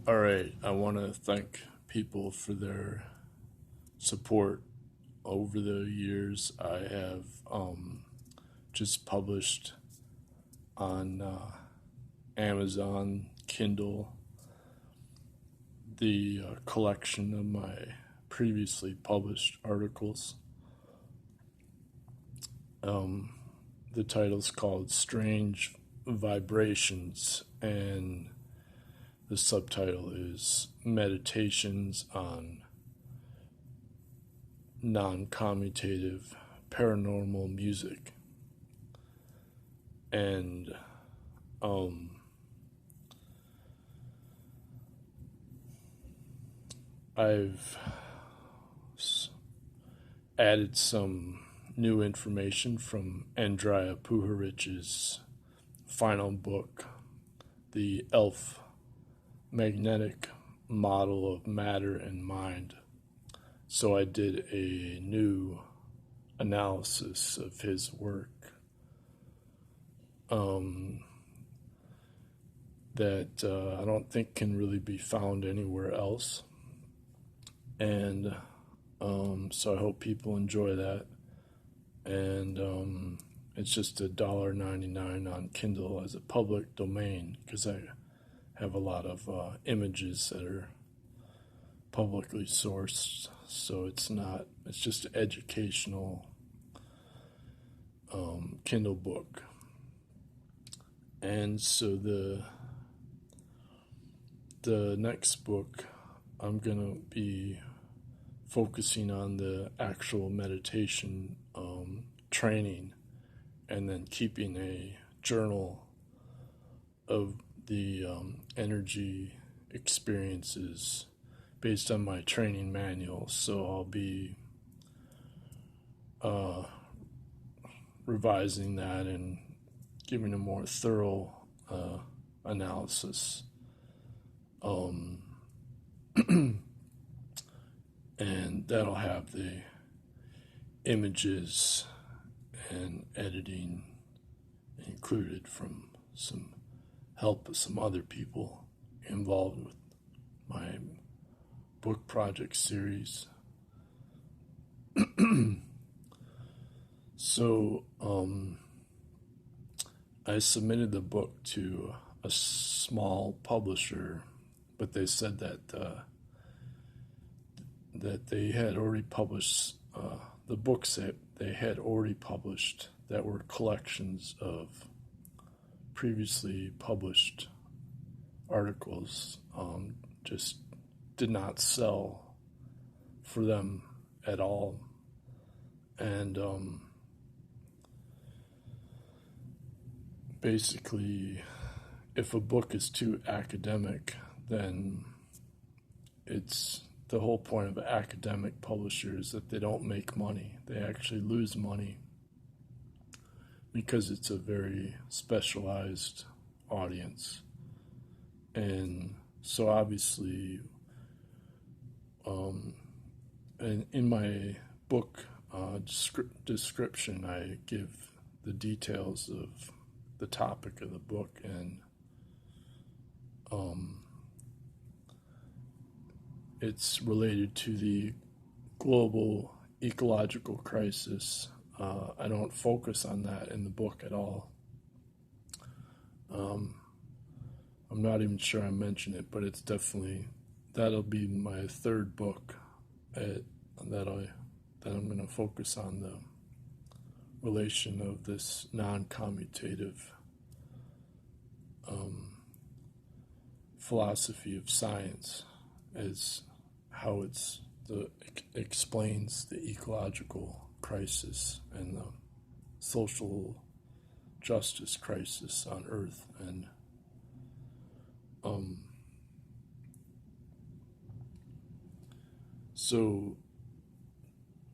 All right, I want to thank people for their support over the years. I have just published on Amazon Kindle the collection of my previously published articles. The title's called Strange Vibrations, and the subtitle is Meditations on Noncommutative Paranormal Music. And I've added some new information from Andrea Puharich's final book, The Elf Magnetic Model of Matter and Mind. So I did a new analysis of his work that I don't think can really be found anywhere else. And so I hope people enjoy that. And it's just $1.99 on Kindle as a public domain, because I have a lot of images that are publicly sourced. So it's just an educational Kindle book. And so the next book, I'm going to be focusing on the actual meditation training, and then keeping a journal of the energy experiences based on my training manual. So I'll be revising that and giving a more thorough analysis. And that'll have the images and editing included from some help of some other people involved with my book project series. So I submitted the book to a small publisher, but they said that they had already published the books that they had already published that were collections of previously published articles, just did not sell for them at all. And basically, if a book is too academic, then it's the whole point of academic publishers that they don't make money. They actually lose money because it's a very specialized audience. And so obviously, in my book description, I give the details of the topic of the book, and it's related to the global ecological crisis. I don't focus on that in the book at all. I'm not even sure I mentioned it, but it's definitely, that'll be my third book that I'm going to focus on the relation of this non-commutative philosophy of science, as how explains the ecological crisis and the social justice crisis on Earth. And so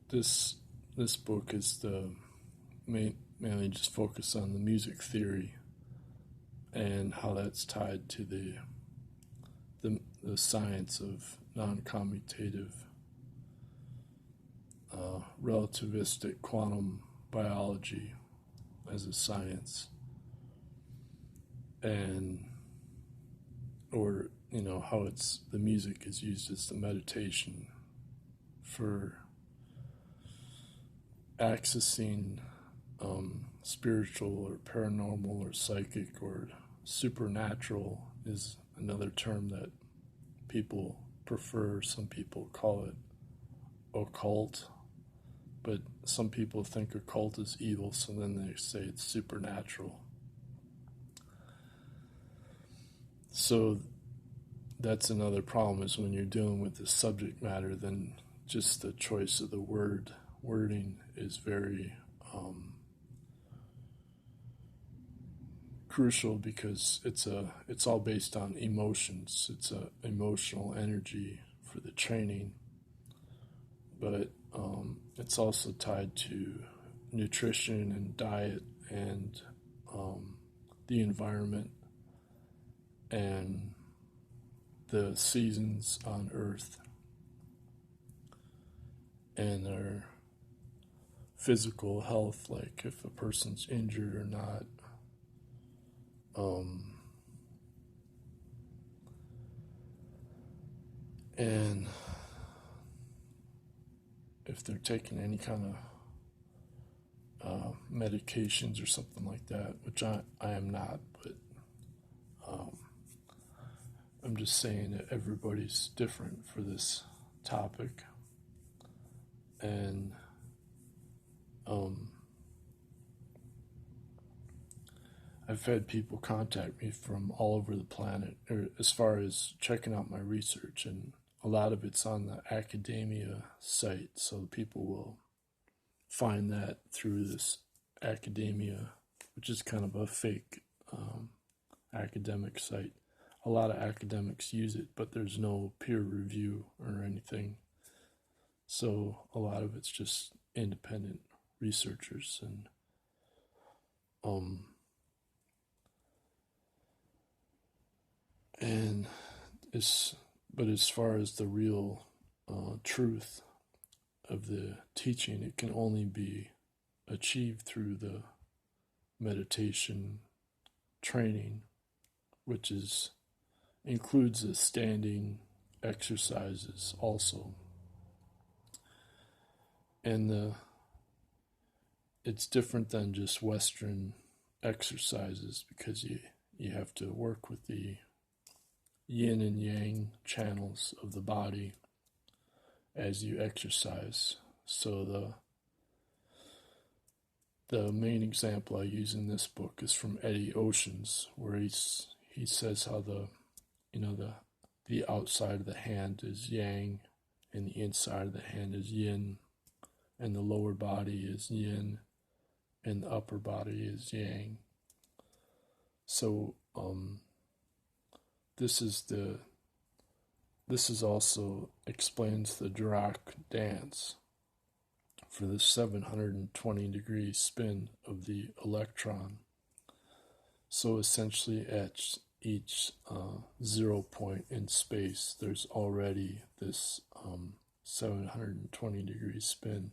this book is mainly just focused on the music theory and how that's tied to the science of non-commutative relativistic quantum biology as a science, and how the music is used as the meditation for accessing spiritual or paranormal or psychic or supernatural is another term that people prefer. Some people call it occult, but some people think occult is evil, so then they say it's supernatural. So that's another problem, is when you're dealing with the subject matter, then just the choice of the wording is very crucial, because it's all based on emotions. It's a emotional energy for the training, but it's also tied to nutrition and diet and the environment and the seasons on Earth and their physical health, like if a person's injured or not. And if they're taking any kind of medications or something like that, which I am not, but I'm just saying that everybody's different for this topic. And I've had people contact me from all over the planet, or as far as checking out my research, and a lot of it's on the academia site, so people will find that through this academia, which is kind of a fake academic site. A lot of academics use it, but there's no peer review or anything, so a lot of it's just independent researchers. And but as far as the real truth of the teaching, it can only be achieved through the meditation training, which includes the standing exercises also. And it's different than just Western exercises, because you have to work with the yin and yang channels of the body as you exercise. So the main example I use in this book is from Eddie Oceans, where he says how the outside of the hand is yang and the inside of the hand is yin, and the lower body is yin and the upper body is yang. So this also explains the Dirac dance for the 720-degree spin of the electron. So essentially at each 0 point in space, there's already this 720-degree spin.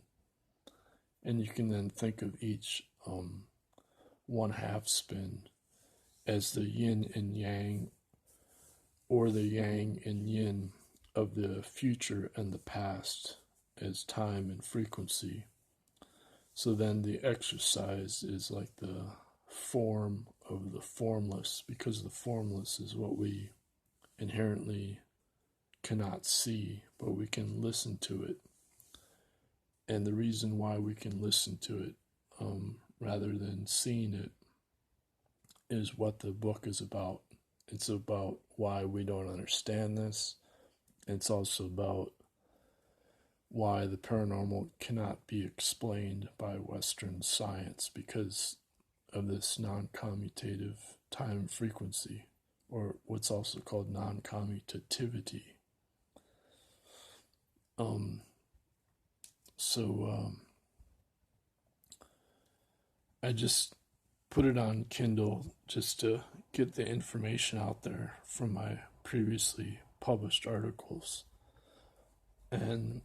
And you can then think of each 1/2 spin as the yin and yang, or the yang and yin of the future and the past as time and frequency. So then the exercise is like the form of the formless, because the formless is what we inherently cannot see, but we can listen to it. And the reason why we can listen to it rather than seeing it is what the book is about. It's about why we don't understand this. It's also about why the paranormal cannot be explained by Western science, because of this non-commutative time frequency, or what's also called non-commutativity. I just put it on Kindle just to get the information out there from my previously published articles. And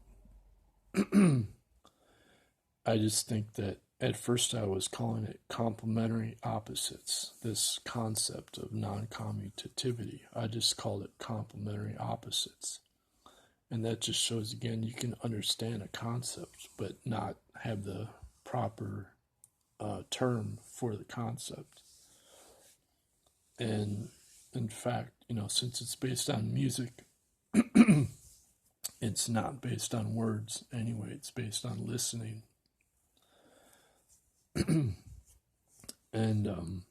I just think that at first I was calling it complementary opposites, this concept of non-commutativity. I just called it complementary opposites. And that just shows, again, you can understand a concept but not have the proper term for the concept. And in fact, since it's based on music, it's not based on words anyway, it's based on listening. And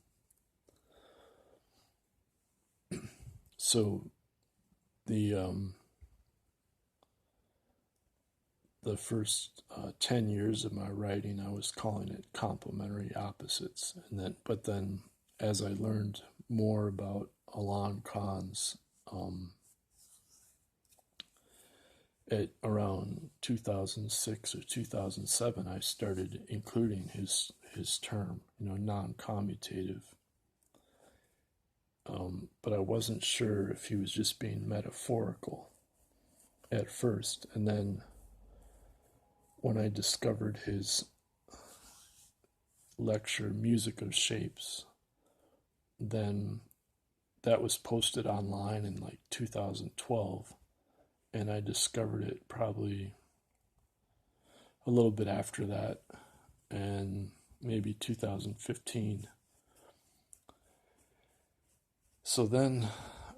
so the first 10 years of my writing, I was calling it complementary opposites, but then as I learned more about Alan Khan's at around 2006 or 2007, I started including his term, non-commutative. But I wasn't sure if he was just being metaphorical at first. And then when I discovered his lecture, Music of Shapes, then that was posted online in like 2012. And I discovered it probably a little bit after that, and maybe 2015. So then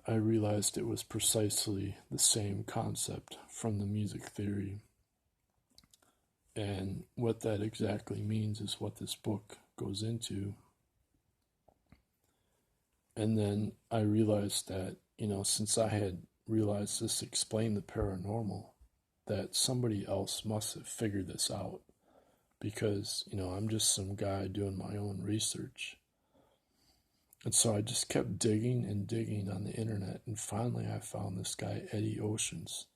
I realized it was precisely the same concept from the music theory. And what that exactly means is what this book goes into. And then I realized that, since I had realized this explained the paranormal, that somebody else must have figured this out, because I'm just some guy doing my own research. And so I just kept digging and digging on the internet, and finally I found this guy Eddie Oceans,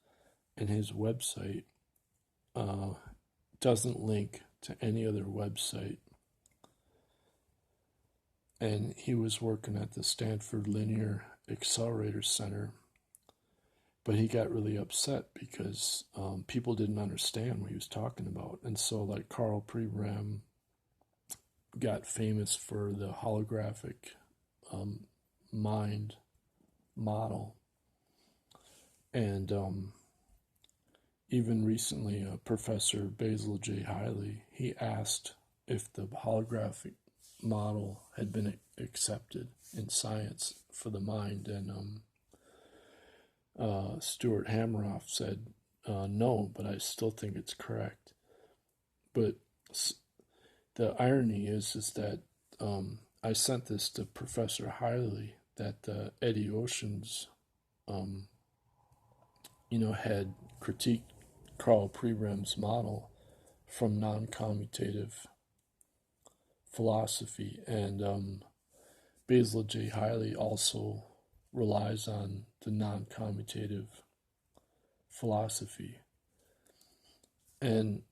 and his website doesn't link to any other website. And he was working at the Stanford Linear Accelerator Center. But he got really upset because people didn't understand what he was talking about. And so, like, Carl Pribram got famous for the holographic mind model. And even recently, Professor Basil J. Hiley, he asked if the holographic model had been accepted in science for the mind. And Stuart Hameroff said no, but I still think it's correct. But the irony is that I sent this to Professor Hiley, that Eddie Oceans, had critiqued Carl Pribram's model from non-commutative philosophy, and Basil J. Hiley also relies on the non-commutative philosophy. And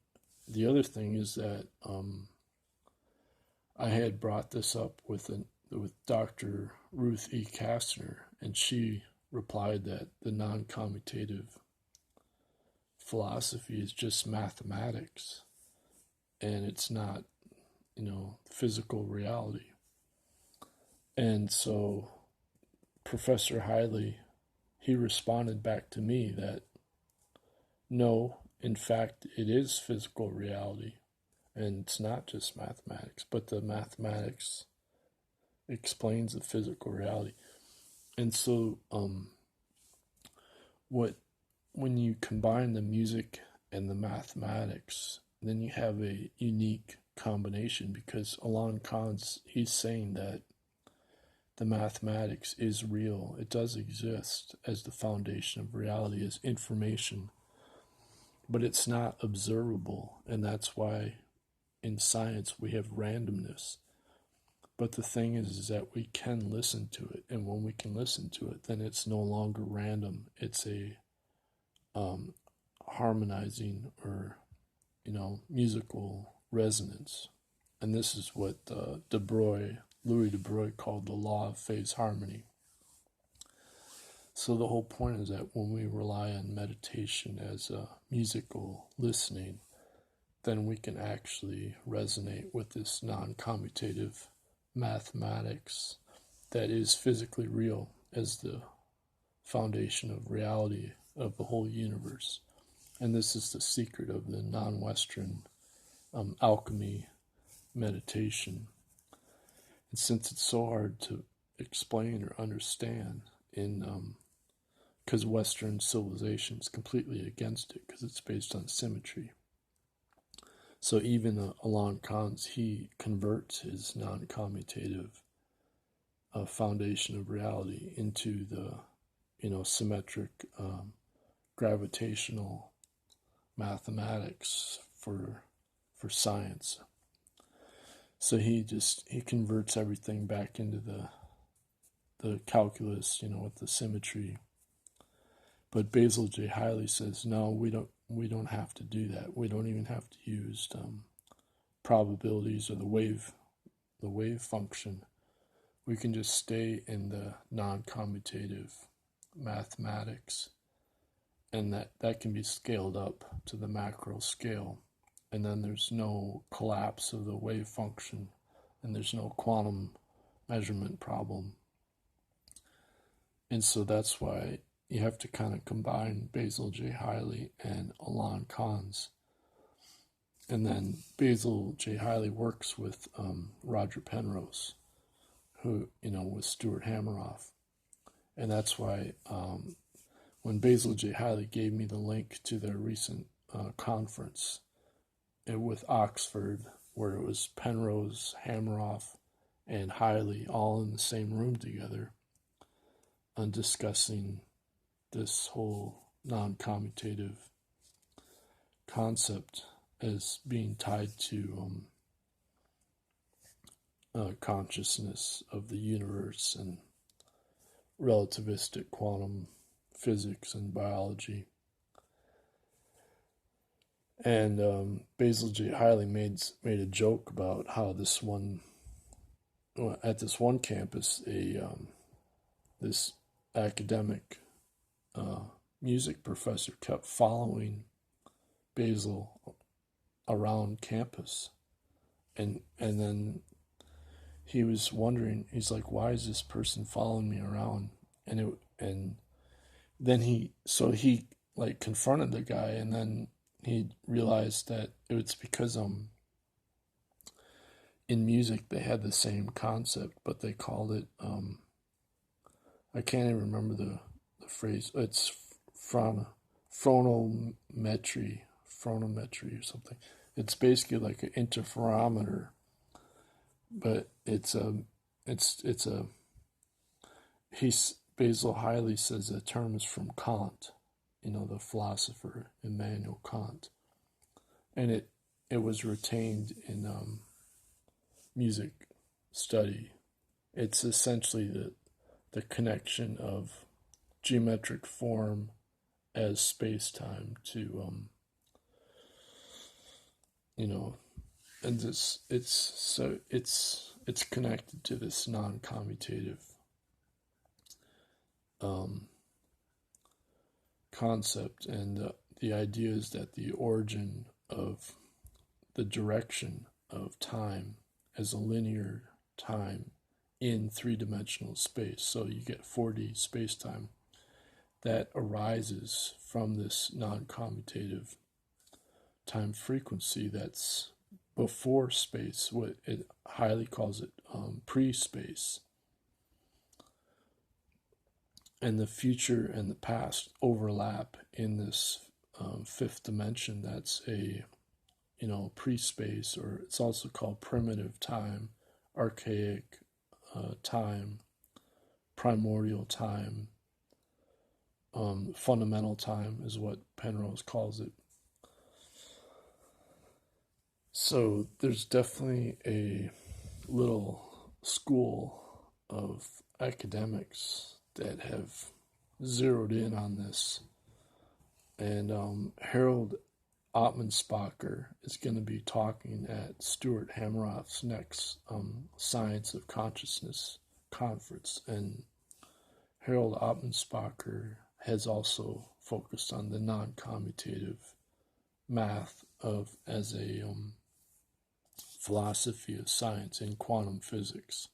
the other thing is that I had brought this up with Dr. Ruth E. Kastner, and she replied that the non-commutative philosophy is just mathematics, and it's not, physical reality. And so Professor Hiley, he responded back to me that no, in fact, it is physical reality, and it's not just mathematics, but the mathematics explains the physical reality. And so when you combine the music and the mathematics, then you have a unique combination, because Alan Khan's, he's saying that the mathematics is real. It does exist as the foundation of reality, as information, but it's not observable, and that's why in science we have randomness. But the thing is that we can listen to it, and when we can listen to it, then it's no longer random. It's a harmonizing or musical resonance. And this is what Louis de Broglie called the law of phase harmony. So the whole point is that when we rely on meditation as a musical listening, then we can actually resonate with this non-commutative mathematics that is physically real as the foundation of reality of the whole universe. And this is the secret of the non-Western alchemy meditation. And since it's so hard to explain or understand because Western civilization is completely against it because it's based on symmetry. So even Alon Khan's, he converts his non-commutative foundation of reality into the, symmetric gravitational mathematics for science. So he converts everything back into the calculus, with the symmetry. But Basil J. Hiley says, no, we don't have to do that. We don't even have to use probabilities or the wave function. We can just stay in the non-commutative mathematics, and that can be scaled up to the macro scale. And then there's no collapse of the wave function, and there's no quantum measurement problem. And so that's why you have to kind of combine Basil J. Hiley and Alon Khan's. And then Basil J. Hiley works with Roger Penrose, who, with Stuart Hameroff. And that's why when Basil J. Hiley gave me the link to their recent conference with Oxford, where it was Penrose, Hameroff, and Hiley all in the same room together on discussing this whole non-commutative concept as being tied to consciousness of the universe and relativistic quantum physics and biology. And Basil J. Hiley made a joke about how at this one campus, this academic music professor kept following Basil around campus, and then he was wondering, he's like, why is this person following me around? And then he like confronted the guy, and then he realized that it's because in music they had the same concept, but they called it I can't even remember the phrase. It's phronometry or something. It's basically like an interferometer, but Basil Hiley says the term is from Kant, the philosopher Immanuel Kant, and it was retained in music study. It's essentially the connection of geometric form as space-time to and it's connected to this non-commutative concept, and the idea is that the origin of the direction of time as a linear time in three-dimensional space, so you get 4D space-time, that arises from this non-commutative time frequency that's before space. What it Hiley calls it pre-space. And the future and the past overlap in this fifth dimension that's a pre-space, or it's also called primitive time, archaic time, primordial time, fundamental time is what Penrose calls it. So there's definitely a little school of academics that have zeroed in on this. And Harold Ottmanspacher is going to be talking at Stuart Hameroff's next Science of Consciousness conference. And Harold Ottmanspacher has also focused on the non-commutative math of as a philosophy of science in quantum physics,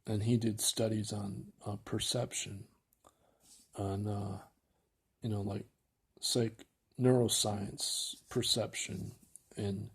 and he did studies on perception, on like neuroscience perception, and